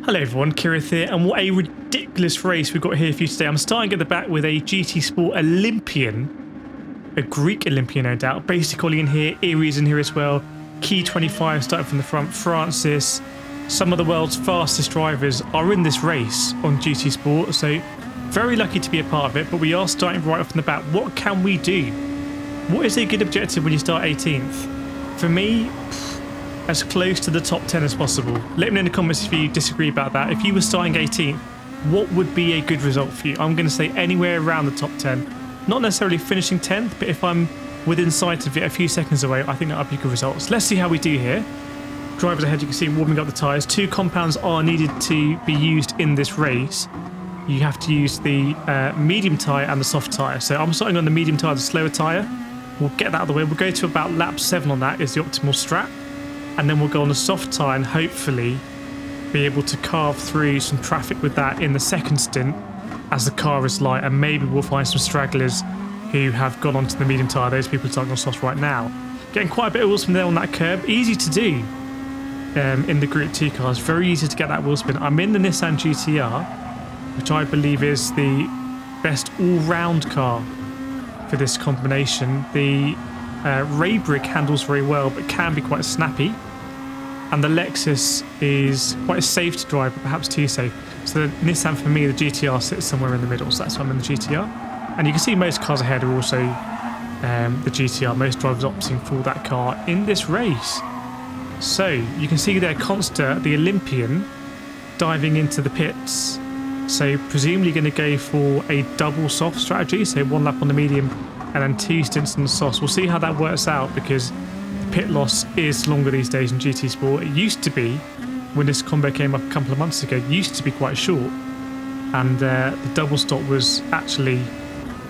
Hello everyone, Kireth here, and what a ridiculous race we've got here for you today. I'm starting at the back with a GT Sport Olympian, a Greek Olympian no doubt. Basic Ollie in here, Erie's in here as well, Key 25 starting from the front, Francis. Some of the world's fastest drivers are in this race on GT Sport, so very lucky to be a part of it, but we are starting right off in the back. What can we do? What is a good objective when you start 18th? For me, as close to the top 10 as possible. Let me know in the comments if you disagree about that. If you were starting 18th, what would be a good result for you? I'm going to say anywhere around the top 10. Not necessarily finishing 10th, but if I'm within sight of it a few seconds away, I think that would be good results. Let's see how we do here. Drivers ahead, you can see warming up the tyres. 2 compounds are needed to be used in this race. You have to use the medium tyre and the soft tyre. So I'm starting on the medium tyre, the slower tyre. We'll get that out of the way. We'll go to about lap 7 on that is the optimal strat. And then we'll go on a soft tyre and hopefully be able to carve through some traffic with that in the second stint as the car is light, and maybe we'll find some stragglers who have gone onto the medium tyre. Those people starting on soft right now. Getting quite a bit of wheel spin there on that curb. Easy to do in the Group 2 cars. Very easy to get that wheel spin. I'm in the Nissan GTR, which I believe is the best all-round car for this combination. The Raybrick handles very well, but can be quite snappy. And the Lexus is quite safe to drive, but perhaps too safe. So the Nissan, for me, the GTR sits somewhere in the middle. So that's why I'm in the GTR. And you can see most cars ahead are also the GTR. Most drivers opting for that car in this race. So you can see there Consta, the Olympian, diving into the pits. So presumably going to go for a double soft strategy. So 1 lap on the medium and then 2 stints on the softs. We'll see how that works out because the pit loss is longer these days in GT Sport. It used to be, when this combo came up a couple of months ago, it used to be quite short. And the double stop was actually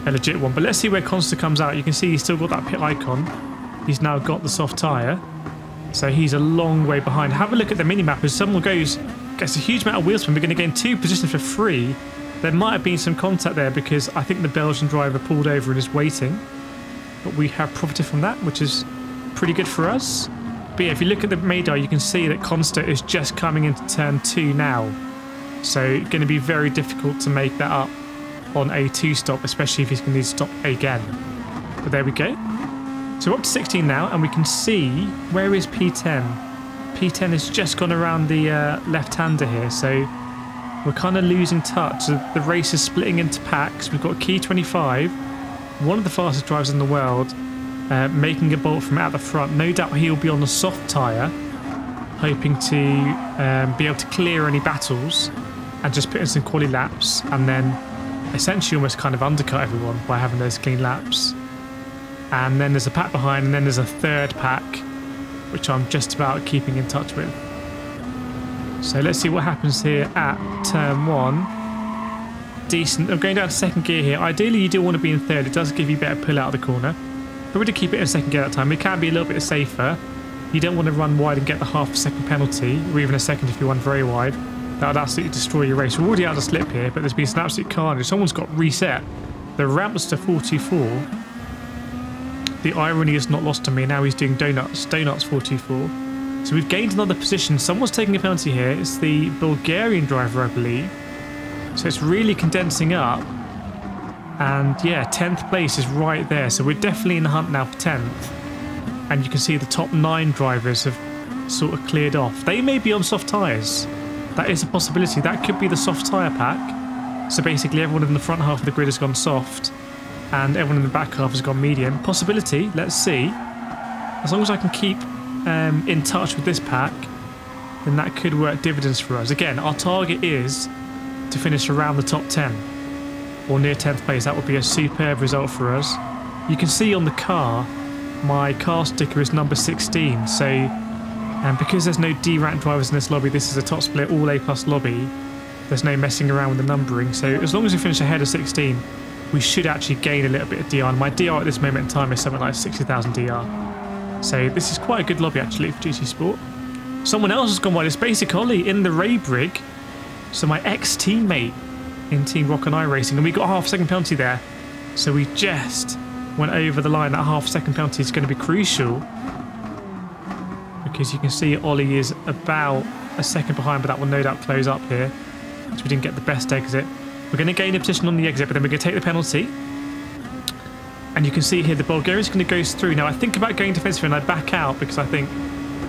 a legit one. But let's see where Consta comes out. You can see he's still got that pit icon. He's now got the soft tyre. So he's a long way behind. Have a look at the minimap. As someone gets a huge amount of wheel spin, we're going to gain 2 positions for free. There might have been some contact there because I think the Belgian driver pulled over and is waiting. But we have profited from that, which is pretty good for us. But yeah, if you look at the radar, you can see that Consta is just coming into turn 2 now. So going to be very difficult to make that up on a 2-stop, especially if he's going to need to stop again. But there we go. So we're up to 16 now, and we can see, where is P10? P10 has just gone around the left-hander here, so we're kind of losing touch. The race is splitting into packs. We've got Key 25, one of the fastest drivers in the world, making a bolt from out the front. No doubt he'll be on the soft tyre, hoping to be able to clear any battles and just put in some quality laps, and then essentially almost kind of undercut everyone by having those clean laps. And then there's a pack behind, and then there's a third pack, which I'm just about keeping in touch with. So let's see what happens here at turn 1. Decent. I'm going down to second gear here. Ideally, you do want to be in third. It does give you better pull out of the corner. But we're going to keep it in second gear that time. It can be a little bit safer. You don't want to run wide and get the half a second penalty, or even a second if you run very wide. That would absolutely destroy your race. We're already out of slip here, but there's been some absolute carnage. Someone's got reset. The ramps to 44. The irony is not lost on me. Now he's doing donuts. Donuts 424. So we've gained another position. Someone's taking a penalty here. It's the Bulgarian driver, I believe. So it's really condensing up. And yeah, 10th place is right there. So we're definitely in the hunt now for 10th. And you can see the top 9 drivers have sort of cleared off. They may be on soft tyres. That is a possibility. That could be the soft tyre pack. So basically everyone in the front half of the grid has gone soft. And everyone in the back half has gone medium. Possibility, let's see. As long as I can keep in touch with this pack, then that could work dividends for us. Again, our target is to finish around the top 10 or near 10th place. That would be a superb result for us. You can see on the car, my car sticker is number 16. So because there's no D-rank drivers in this lobby, this is a top split all A+ lobby. There's no messing around with the numbering. So as long as we finish ahead of 16, we should actually gain a little bit of DR. And my DR at this moment in time is something like 60,000 DR. So this is quite a good lobby actually for GT Sport. Someone else has gone wide. It's Basic Ollie in the Raybrick. So my ex-teammate in Team Rock and I Racing. And we got a half-second penalty there. So we just went over the line. That half-second penalty is going to be crucial. Because you can see Ollie is about a second behind, but that will no doubt close up here. So we didn't get the best exit. We're going to gain a position on the exit, but then we're going to take the penalty. And you can see here the Bulgarian's going to go through. Now I think about going defensive and I back out because I think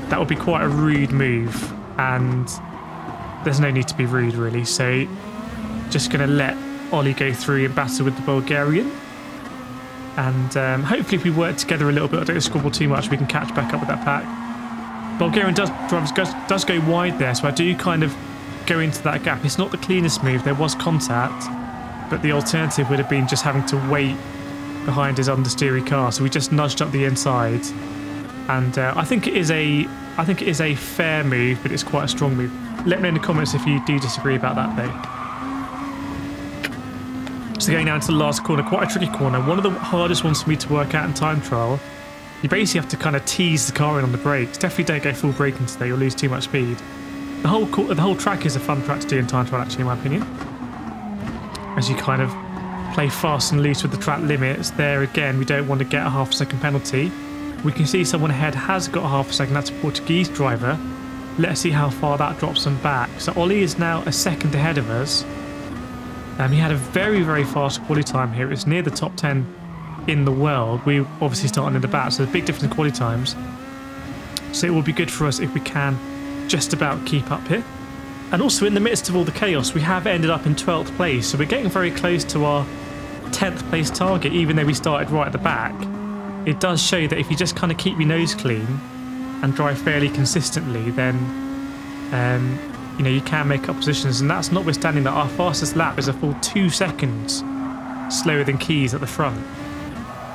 that would be quite a rude move. And there's no need to be rude really. So just going to let Ollie go through and battle with the Bulgarian. And hopefully if we work together a little bit, I don't squabble too much, we can catch back up with that pack. Bulgarian does go wide there, so I do kind of go into that gap. It's not the cleanest move, there was contact, but the alternative would have been just having to wait behind his understeery car. So we just nudged up the inside, and I think it is a fair move, but it's quite a strong move. Let me know in the comments if you do disagree about that though. So going down to the last corner, quite a tricky corner. One of the hardest ones for me to work out in time trial. You basically have to kind of tease the car in on the brakes. Definitely don't go full braking today, you'll lose too much speed. The whole track is a fun track to do in time trial actually, in my opinion. As you kind of play fast and loose with the track limits. There again, we don't want to get a half a second penalty. We can see someone ahead has got a half a second, that's a Portuguese driver. Let's see how far that drops them back. So Ollie is now a second ahead of us. He had a very, very fast quality time here. It was near the top 10 in the world. We obviously started in the back, so there's a big difference in quality times. So it will be good for us if we can just about keep up here. And also in the midst of all the chaos, we have ended up in 12th place. So we're getting very close to our 10th place target, even though we started right at the back. It does show that if you just kind of keep your nose clean and drive fairly consistently, then you know, you can make up positions, and that's notwithstanding that our fastest lap is a full 2 seconds slower than Keys at the front.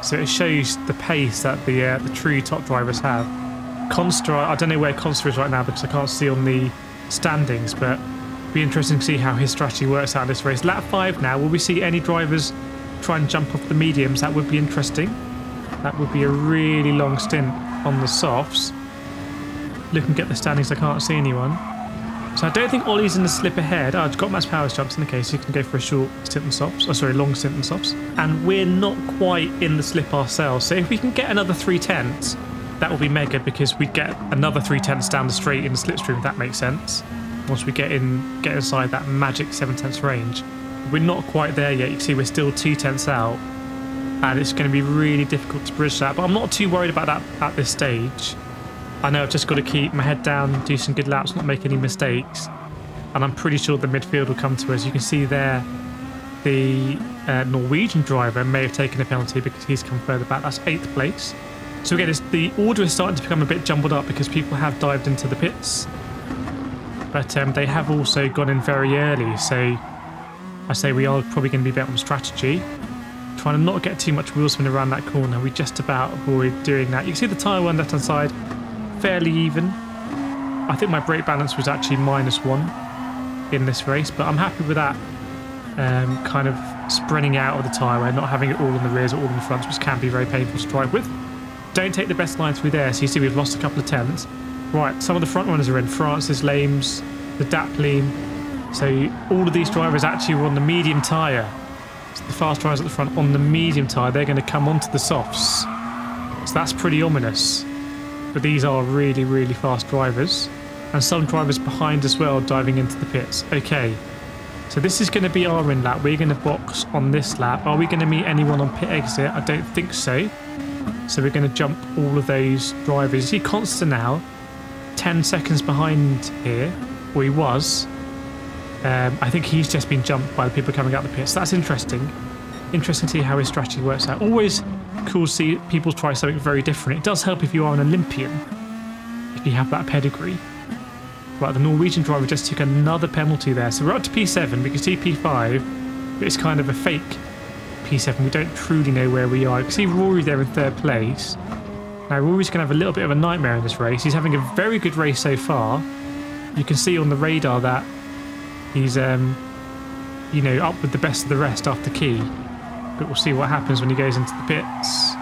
So it shows the pace that the true top drivers have. Consta, I don't know where Consta is right now because I can't see on the standings, but it'll be interesting to see how his strategy works out in this race. Lap 5 now, will we see any drivers try and jump off the mediums? That would be interesting. That would be a really long stint on the softs. Looking at the standings, I can't see anyone. So I don't think Ollie's in the slip ahead. Oh, I've got Matt's Powers jumps in the case, so you can go for a short stint on softs. Oh, sorry, long stint on softs. And we're not quite in the slip ourselves. So if we can get another 3/10, that will be mega, because we get another 3/10 down the straight in the slipstream, if that makes sense. Once we get inside that magic 7/10 range. We're not quite there yet. You can see we're still 2/10 out. And it's going to be really difficult to bridge that. But I'm not too worried about that at this stage. I know I've just got to keep my head down, do some good laps, not make any mistakes. And I'm pretty sure the midfield will come to us. You can see there the Norwegian driver may have taken a penalty because he's come further back. That's 8th place. So again, the order is starting to become a bit jumbled up because people have dived into the pits. But they have also gone in very early. So I say we are probably going to be better on strategy. Trying to not get too much wheel spin around that corner. We just about avoid doing that. You can see the tyre on the left hand side. Fairly even. I think my brake balance was actually -1 in this race, but I'm happy with that kind of spreading out of the tyre, not having it all in the rears or all in the fronts, which can be very painful to drive with. Don't take the best line through there, so you see we've lost a couple of tenths. Right, some of the front runners are in. Francis, Lames, the Dapline. So all of these drivers actually were on the medium tyre. So the fast drivers at the front on the medium tyre, they're going to come onto the softs. So that's pretty ominous. But these are really, really fast drivers. And some drivers behind as well, diving into the pits. Okay, so this is going to be our in lap. We're going to box on this lap. Are we going to meet anyone on pit exit? I don't think so. So we're going to jump all of those drivers. You see Consta now, 10 seconds behind here, or he was. I think he's just been jumped by the people coming out the pits. That's interesting. Interesting to see how his strategy works out. Always cool to see people try something very different. It does help if you are an Olympian, if you have that pedigree. Right, the Norwegian driver just took another penalty there. So we're up to P7. We can see P5, but it's kind of a fake P7. We don't truly know where we are. You can see Rory there in 3rd place. Now Rory's going to have a little bit of a nightmare in this race. He's having a very good race so far. You can see on the radar that he's, you know, up with the best of the rest after Key. But we'll see what happens when he goes into the pits.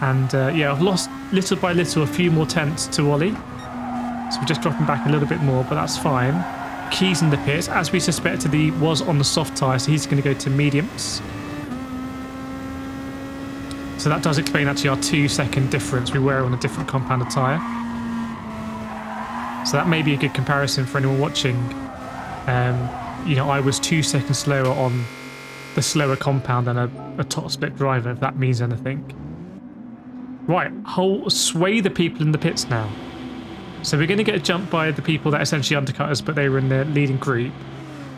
And yeah, I've lost little by little a few more tenths to Ollie. So we're just dropping back a little bit more, but that's fine. Key's in the pits. As we suspected, he was on the soft tyre, so he's going to go to mediums. So that does explain actually our 2 second difference. We were on a different compounded tyre. So that may be a good comparison for anyone watching. You know, I was 2 seconds slower on the slower compound than a top split driver, if that means anything. Right, whole sway the people in the pits now. So we're going to get jumped by the people that essentially undercut us, but they were in the leading group.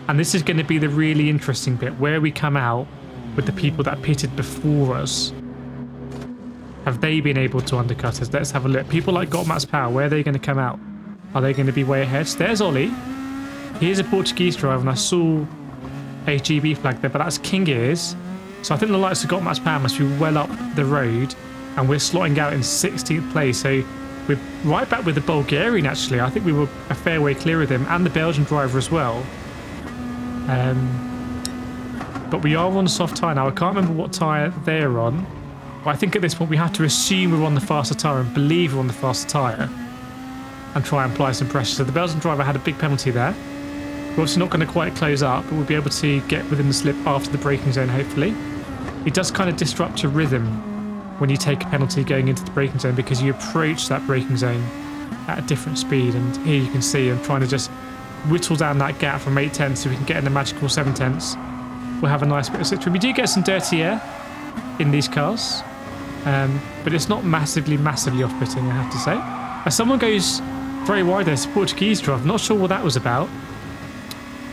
And this is going to be the really interesting bit, where we come out with the people that pitted before us. Have they been able to undercut us? Let's have a look. People like Got Matt's Power, where are they going to come out? Are they going to be way ahead? So there's Ollie. Here's a Portuguese driver, and I saw a GB flag there, but that's King Ears. So I think the likes of Got Matt's Power must be well up the road, and we're slotting out in 16th place. So we're right back with the Bulgarian, actually. I think we were a fair way clear of them, and the Belgian driver as well. But we are on a soft tyre now. I can't remember what tyre they're on. But I think at this point we have to assume we're on the faster tyre and believe we're on the faster tyre and try and apply some pressure. So the Belgian driver had a big penalty there. We're obviously not going to quite close up, but we'll be able to get within the slip after the braking zone, hopefully. It does kind of disrupt your rhythm when you take a penalty going into the braking zone, because you approach that braking zone at a different speed. And here you can see I'm trying to just whittle down that gap from 8 tenths so we can get in the magical 7 tenths. We'll have a nice bit of slipstream. We do get some dirty air in these cars, but it's not massively off-putting, I have to say. As someone goes very wide there, it's a Portuguese driver. Not sure what that was about.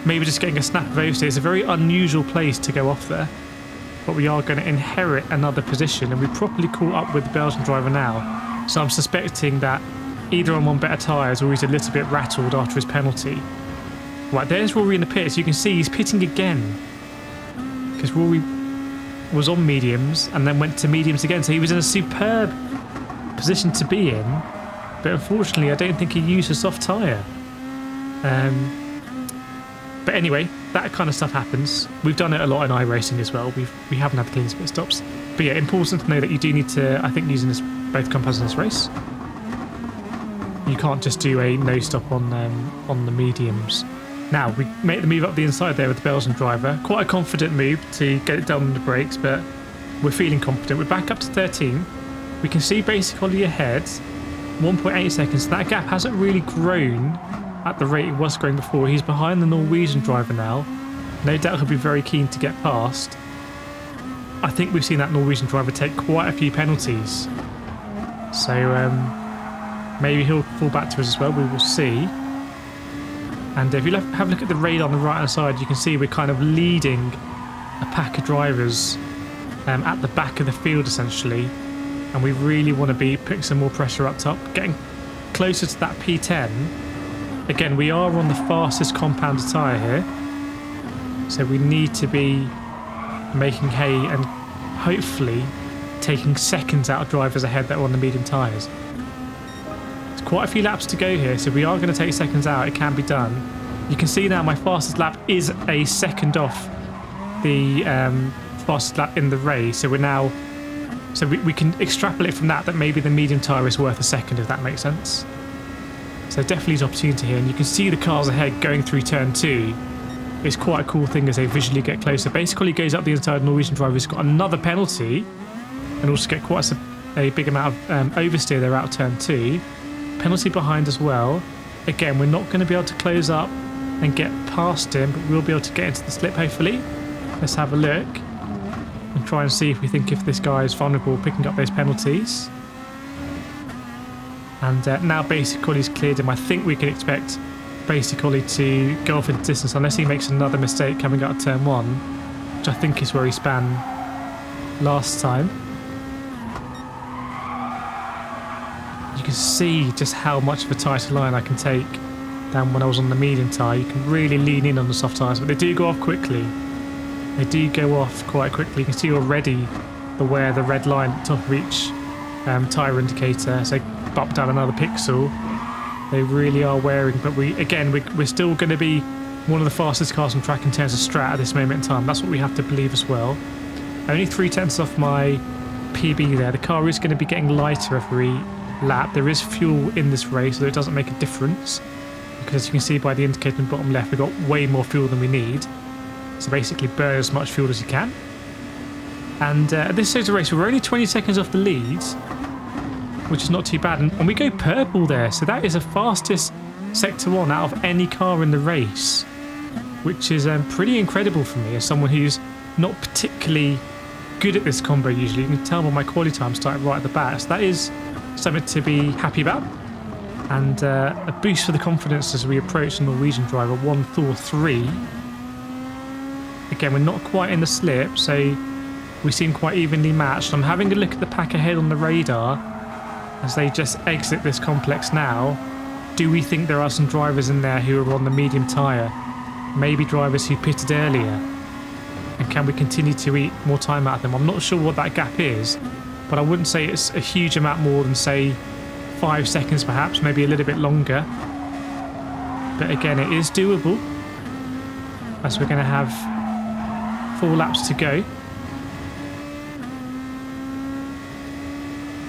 Maybe just getting a snap of oversteer. It's a very unusual place to go off there. But we are going to inherit another position, and we properly caught up with the Belgian driver now. So I'm suspecting that either I'm on better tyres or he's a little bit rattled after his penalty. Right, there's Rory in the pits. You can see he's pitting again, because Rory was on mediums and then went to mediums again. So he was in a superb position to be in, but unfortunately I don't think he used a soft tyre. But anyway, that kind of stuff happens. We've done it a lot in iRacing as well. We haven't had the cleanest pit stops. But yeah, important to know that you do need to, I think, using both compounds in this race. You can't just do a no stop on the mediums. Now, we make the move up the inside there with the Belgian driver. Quite a confident move to get it done on the brakes, but we're feeling confident. We're back up to 13. We can see Basic Ollie ahead, 1.8 seconds. That gap hasn't really grown at the rate it was growing before. He's behind the Norwegian driver now. No doubt he'll be very keen to get past. I think we've seen that Norwegian driver take quite a few penalties. So maybe he'll fall back to us as well. We will see. And if you have a look at the radar on the right hand side, you can see we're kind of leading a pack of drivers at the back of the field essentially. And we really want to be putting some more pressure up top, getting closer to that P10. Again, we are on the fastest compounded tyre here, so we need to be making hay and hopefully taking seconds out of drivers ahead that are on the medium tyres. There's quite a few laps to go here, so we are going to take seconds out. It can be done. You can see now my fastest lap is a second off the fastest lap in the race, so we're now... So we can extrapolate from that maybe the medium tyre is worth a second, if that makes sense. So definitely an opportunity here, and you can see the cars ahead going through turn 2. It's quite a cool thing as they visually get closer. Basically, he goes up the inside. Norwegian driver has got another penalty, and also get quite a big amount of oversteer there out of turn 2. Penalty behind as well. Again, we're not going to be able to close up and get past him, but we'll be able to get into the slip hopefully. Let's have a look and try and see if we think if this guy is vulnerable picking up those penalties. And now Basic Ollie's cleared him. I think we can expect Basic Ollie to go off in the distance unless he makes another mistake coming out of turn 1, which I think is where he span last time. You can see just how much of a tighter line I can take than when I was on the medium tyre. You can really lean in on the soft tyres, but they do go off quickly. They do go off quite quickly. You can see already where the red line at the top of each tyre indicator. So bump down another pixel. They really are wearing, but we're still going to be one of the fastest cars on track in terms of strat at this moment in time. That's what we have to believe as well. Only 3 tenths off my PB there. The car is going to be getting lighter every lap. There is fuel in this race, so it doesn't make a difference, because as you can see by the indicator in the bottom left, we've got way more fuel than we need. So basically burn as much fuel as you can. And at this stage of the race, we're only 20 seconds off the lead, which is not too bad. And we go purple there, so that is the fastest Sector 1 out of any car in the race, which is pretty incredible for me as someone who's not particularly good at this combo usually. You can tell by my quality time starting right at the back, so that is something to be happy about. And a boost for the confidence as we approach the Norwegian driver, 1 Thor 3. Again, we're not quite in the slip, so we seem quite evenly matched. I'm having a look at the pack ahead on the radar as they just exit this complex now. Do we think there are some drivers in there who are on the medium tyre? Maybe drivers who pitted earlier? And can we continue to eat more time out of them? I'm not sure what that gap is, but I wouldn't say it's a huge amount more than, say, 5 seconds perhaps, maybe a little bit longer. But again, it is doable, as we're going to have 4 laps to go.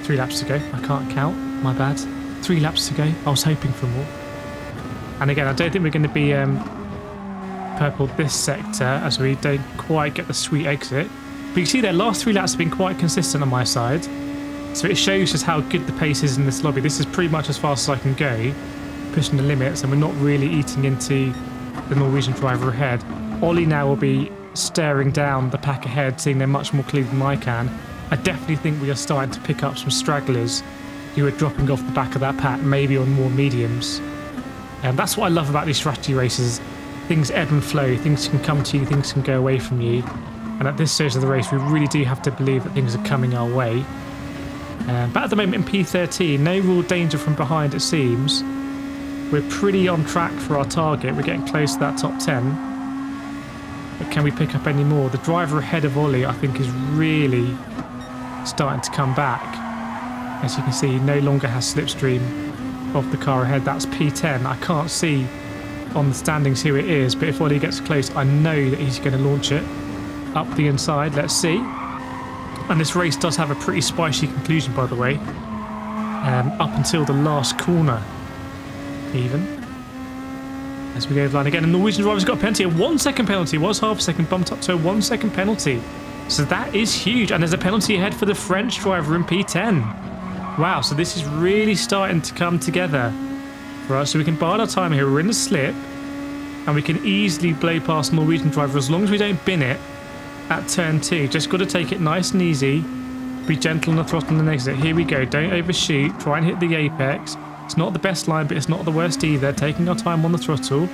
3 laps to go. I can't count. My bad. 3 laps to go. I was hoping for more. And again, I don't think we're going to be purple this sector as we don't quite get the sweet exit. But you see their last 3 laps have been quite consistent on my side. So it shows us how good the pace is in this lobby. This is pretty much as fast as I can go, pushing the limits, and we're not really eating into the Norwegian driver ahead. Ollie now will be staring down the pack ahead, seeing them much more clearly than I can. I definitely think we are starting to pick up some stragglers who are dropping off the back of that pack, maybe on more mediums. And that's what I love about these strategy races. Things ebb and flow, things can come to you, things can go away from you. And at this stage of the race, we really do have to believe that things are coming our way. But at the moment in P13, no real danger from behind it seems. We're pretty on track for our target. We're getting close to that top 10. But can we pick up any more? The driver ahead of Ollie, I think, is really starting to come back. As you can see, he no longer has slipstream of the car ahead. That's P10. I can't see on the standings who it is, but if Ollie gets close, I know that he's going to launch it up the inside. Let's see. And this race does have a pretty spicy conclusion, by the way, up until the last corner, even. As we go over the line again, the Norwegian driver's got a penalty, a 1 second penalty, was half a second bumped up to a 1 second penalty. So that is huge, and there's a penalty ahead for the French driver in P10. Wow, so this is really starting to come together for us, so we can bide our time here. We're in the slip, and we can easily blow past the Norwegian driver as long as we don't bin it at turn 2. Just got to take it nice and easy, be gentle on the throttle and exit. Here we go, don't overshoot, try and hit the apex. It's not the best line, but it's not the worst either. Taking our time on the throttle.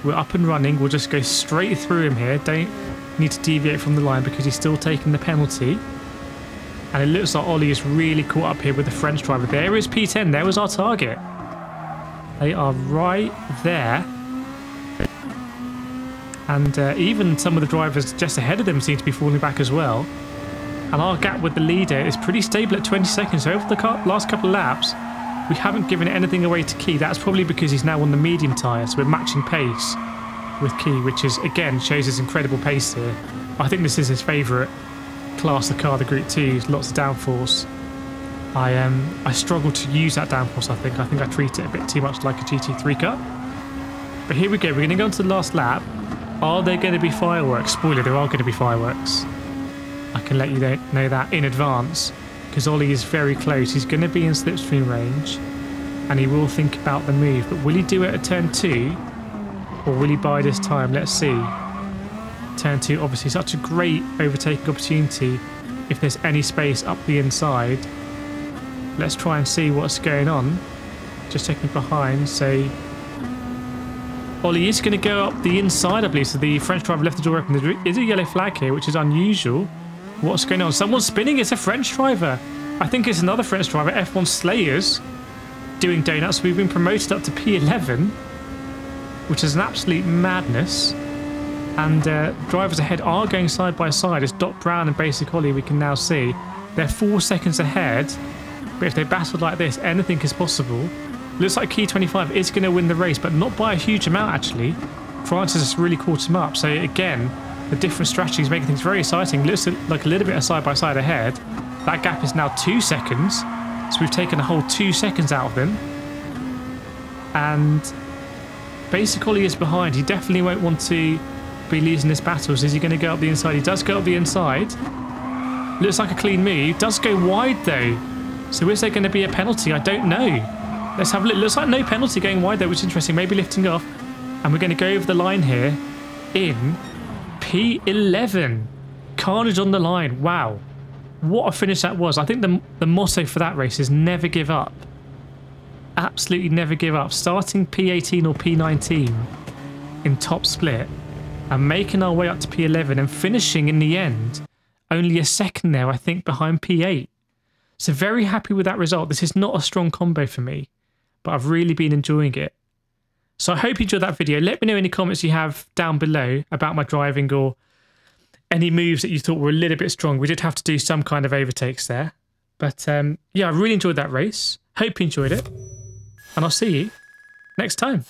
We're up and running. We'll just go straight through him here. Don't need to deviate from the line because he's still taking the penalty. And it looks like Ollie is really caught up here with the French driver. There is P10. There was our target. They are right there. And even some of the drivers just ahead of them seem to be falling back as well. And our gap with the leader is pretty stable at 20 seconds. So over the last couple of laps, we haven't given anything away to Key. That's probably because he's now on the medium tyre, so we're matching pace with Key, which is, again, shows his incredible pace here. I think this is his favourite class of car, the Group 2, lots of downforce. I struggle to use that downforce, I think. I treat it a bit too much like a GT3 car. But here we go, we're going to go on to the last lap. Are there going to be fireworks? Spoiler, there are going to be fireworks. I can let you know that in advance, because Ollie is very close. He's going to be in slipstream range, and he will think about the move. But will he do it at turn 2, or will he bide his time? Let's see. Turn 2, obviously such a great overtaking opportunity if there's any space up the inside. Let's try and see what's going on. Just checking behind, so Ollie is going to go up the inside, I believe. So the French driver left the door open. There is a yellow flag here, which is unusual. What's going on? Someone's spinning. It's a French driver. I think it's another French driver, F1 Slayers, doing donuts. We've been promoted up to P11, which is an absolute madness. And drivers ahead are going side by side. It's Doc Brown and Basic Ollie, we can now see. They're 4 seconds ahead, but if they battle like this, anything is possible. Looks like Key 25 is going to win the race, but not by a huge amount, actually. Francis has really caught him up. So again, the different strategies making things very exciting. Looks like a little bit of side-by-side ahead. That gap is now 2 seconds. So we've taken a whole 2 seconds out of him. And Basic Ollie is behind. He definitely won't want to be losing this battle. So is he going to go up the inside? He does go up the inside. Looks like a clean move. Does go wide, though. So is there going to be a penalty? I don't know. Let's have a look. Looks like no penalty going wide there, which is interesting. Maybe lifting off. And we're going to go over the line here in P11. Carnage on the line. Wow. What a finish that was. I think the motto for that race is never give up. Absolutely never give up. Starting P18 or P19 in top split and making our way up to P11 and finishing in the end only a second there, I think, behind P8. So very happy with that result. This is not a strong combo for me, but I've really been enjoying it. So I hope you enjoyed that video. Let me know any comments you have down below about my driving or any moves that you thought were a little bit strong. We did have to do some kind of overtakes there. But yeah, I really enjoyed that race. Hope you enjoyed it. And I'll see you next time.